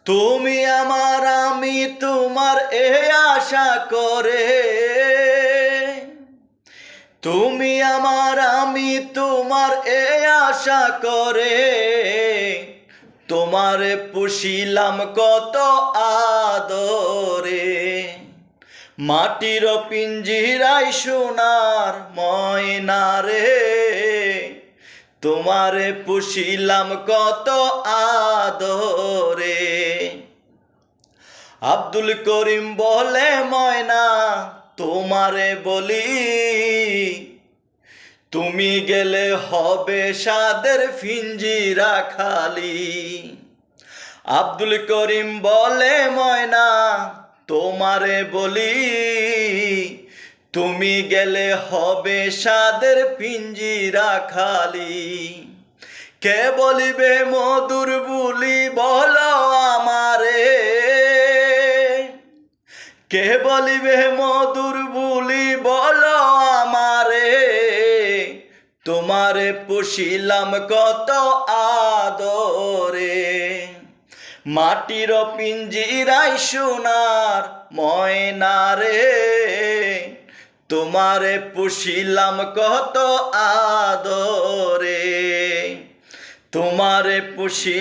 তুমি আমার আমি তোমার এ আশা করে, তুমি আমার আমি তোমার এ আশা করে, তোমারে পুষিলাম কত আদরে। মাটির পিঞ্জিরায় সোনার ময়না রে, তোমারে পুষিলাম কত আদরে। আব্দুল করিম বলে ময়না তোমারে বলি, তুমি গেলে হবে সাদের পিঞ্জিরা খালি। আব্দুল করিম বলে ময়না তোমারে বলি, তুমি গেলে হবে সাদের পিঞ্জিরা খালি। কে বলিবে মধুর বুলি বলো আমারে, কে বলিবে মধুর বুলি বলো আমারে, তোমারে পুষিলাম কত আদরে। মাটির পিঞ্জিরায় সোনার ময়না রে, তোমারে পুষিলাম কত আদরে, তোমারে পুষিলাম।